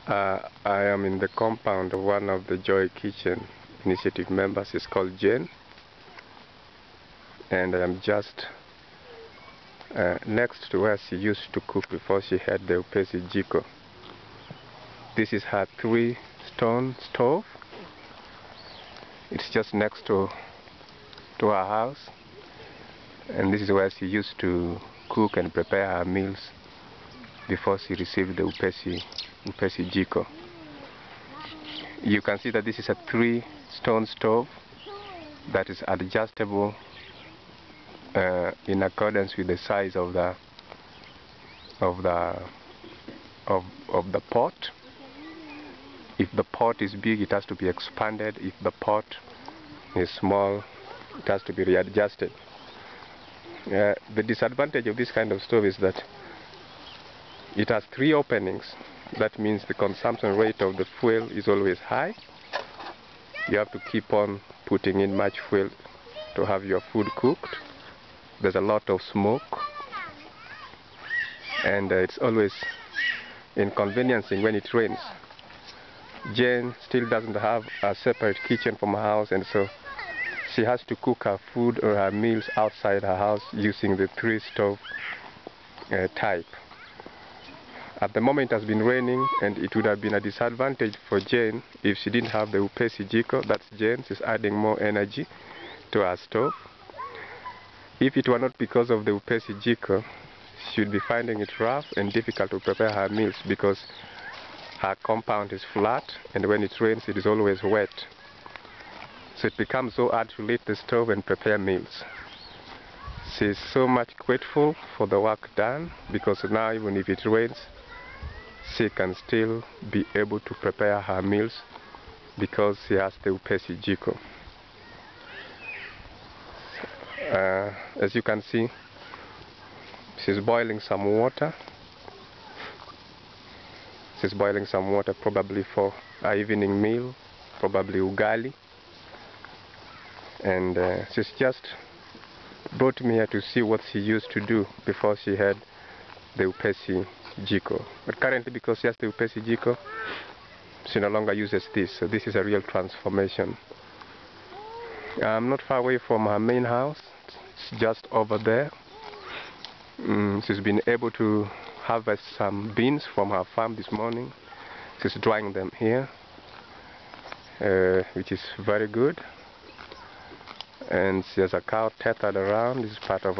I am in the compound of one of the Joy Kitchen initiative members. It's called Jayne, and I am just next to where she used to cook before she had the Upesi Jiko. This is her 3-stone stove. It's just next to her house, and this is where she used to cook and prepare her meals before she received the Upesi Jiko. You can see that this is a 3-stone stove that is adjustable in accordance with the size of the pot. If the pot is big, it has to be expanded. If the pot is small, it has to be readjusted. The disadvantage of this kind of stove is that it has 3 openings. That means the consumption rate of the fuel is always high. You have to keep on putting in much fuel to have your food cooked. There's a lot of smoke, and it's always inconveniencing when it rains. Jayne still doesn't have a separate kitchen from her house, and so she has to cook her food or her meals outside her house using the 3-stove type. At the moment it has been raining, and it would have been a disadvantage for Jayne if she didn't have the Upesi Jiko. That's Jayne. She's adding more energy to her stove. If it were not because of the Upesi Jiko, she would be finding it rough and difficult to prepare her meals because her compound is flat, and when it rains it is always wet. So it becomes so hard to lit the stove and prepare meals. She is so much grateful for the work done, because now even if it rains, she can still be able to prepare her meals because she has the Upesi Jiko. As you can see, she's boiling some water. She's boiling some water probably for her evening meal, probably ugali. And she's just brought me here to see what she used to do before she had the Upesi Jiko. But currently, because she has the Upesi Jiko, she no longer uses this. So this is a real transformation. I'm not far away from her main house. It's just over there. She's been able to harvest some beans from her farm this morning. She's drying them here, which is very good. And she has a cow tethered around. This is part of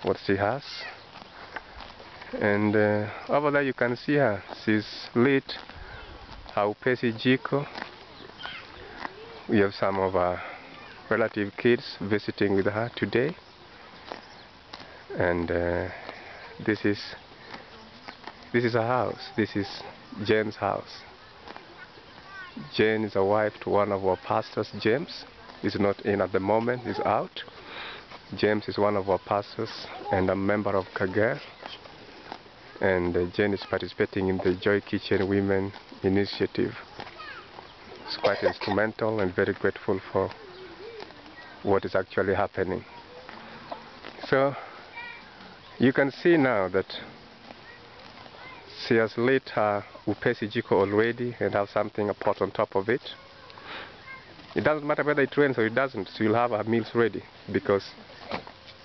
what she has. And over there you can see her. She's lit her Upesi Jiko. We have some of our relative kids visiting with her today. And this is her house. This is Jayne's house. Jayne is a wife to one of our pastors, James. He's not in at the moment, he's out. James is one of our pastors and a member of Kager. And Jayne is participating in the Joy Kitchen Women Initiative. It's quite instrumental and very grateful for what is actually happening. So you can see now that she has lit her Upesi Jiko already and have something, a pot on top of it. It doesn't matter whether it rains or it doesn't, she will have her meals ready because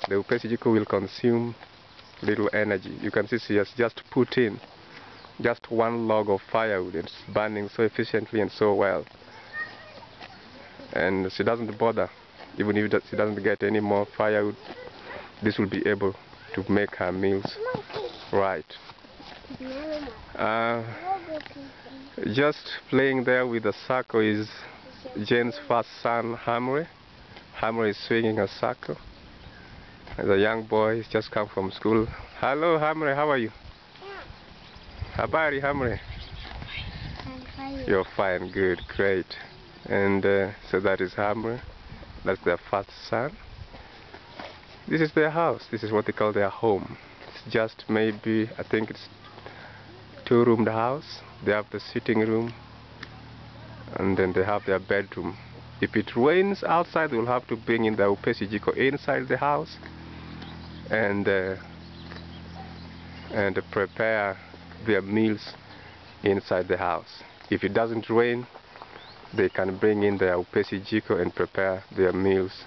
the Upesi Jiko will consume little energy. You can see she has just put in just 1 log of firewood. It's burning so efficiently and so well. And she doesn't bother. Even if she doesn't get any more firewood, this will be able to make her meals right. Just playing there with the circle is Jayne's first son, Hamre. Hamre is swinging a circle. As a young boy, he's just come from school. Hello, Hamre, how are you? Yeah. Habari, Hamre? I'm fine. You're fine, good, great. And so that is Hamre. That's their first son. This is their house. This is what they call their home. It's just maybe, I think it's 2-roomed house. They have the sitting room, and then they have their bedroom. If it rains outside, they'll have to bring in the Upesi Jiko inside the house and prepare their meals inside the house. If it doesn't rain, they can bring in their Upesi jiko and prepare their meals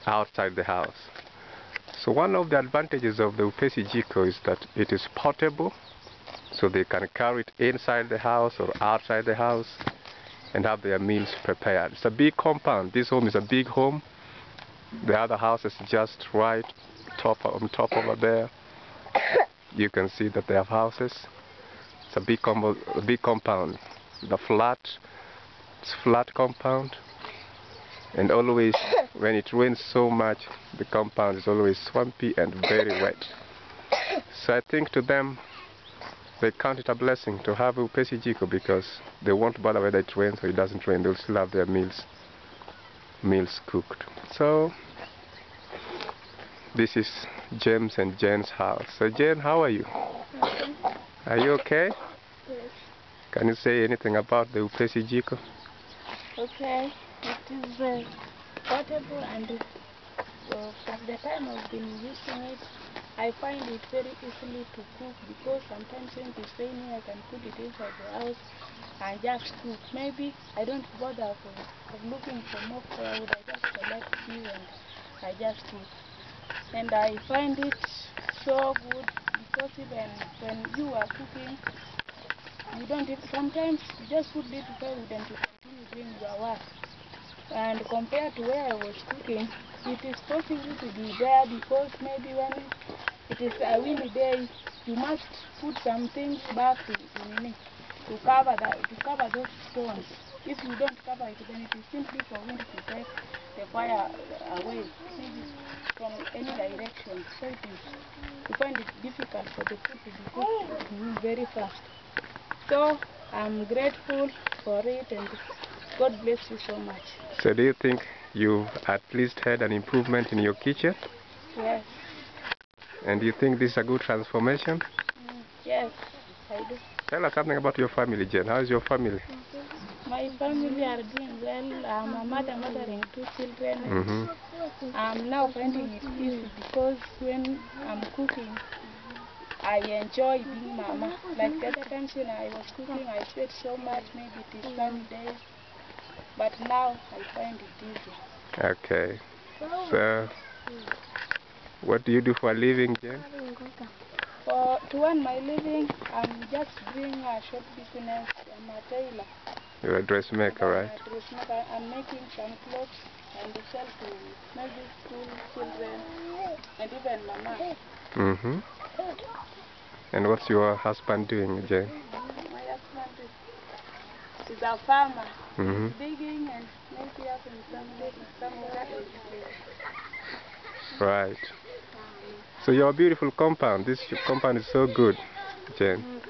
outside the house. So one of the advantages of the Upesi jiko is that it is portable, so they can carry it inside the house or outside the house and have their meals prepared. It's a big compound. This home is a big home. The other house is just right on top over there. You can see that they have houses. It's a big compound. It's flat compound, and always when it rains so much, the compound is always swampy and very wet. So I think to them, they count it a blessing to have a Upesi jiko, because they won't bother whether it rains or it doesn't rain. They'll still have their meals cooked. So this is James and Jayne's house. So Jayne, how are you? Okay. Are you okay? Yes. Can you say anything about the Upesi jiko? Okay. It is portable, and from the time I've been using it, I find it very easily to cook, because sometimes when it's raining, I can put it inside the house and just cook. Maybe I don't bother of looking for more firewood. I just select few and I just cook. And I find it so good, because even when you are cooking, you don't even, sometimes you just put little firewood and you continue doing your work. And compared to where I was cooking, it is possible to be there, because maybe when it is a windy day, you must put some things back to cover those stones. If you don't cover it, then it is simply for wind to take the fire away, maybe from any direction. So you find it difficult for the food to be cooked very fast. So I'm grateful for it, and God bless you so much. So do you think you've at least had an improvement in your kitchen? Yes. And do you think this is a good transformation? Yes, I do. Tell us something about your family, Jayne. How is your family? My family are doing well. I'm a mother mothering 2 children. I'm now finding it easy, because when I'm cooking, I enjoy being mama. Like the other times when I was cooking, I sweat so much, maybe it is sunny days. But now I find it easy. Okay. So, what do you do for a living, Jayne? To earn my living, I'm just doing a short business. I'm a tailor. You're a dressmaker, right? I'm a dressmaker. I'm making some clothes and sell to maybe school children and even mama. And what's your husband doing, Jayne? My husband is a farmer. He's digging and maybe having some water. Right. So your beautiful compound, this compound is so good, Jayne.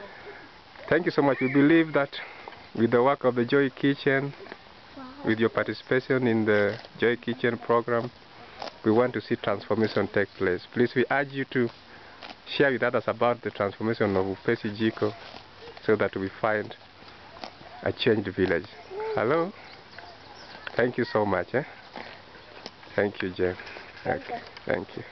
Thank you so much. We believe that with the work of the Joy Kitchen, with your participation in the Joy Kitchen program, we want to see transformation take place. Please, we urge you to share with others about the transformation of Upesi jiko, so that we find a changed village. Hello? Thank you so much. Thank you, Jayne. Okay. Thank you.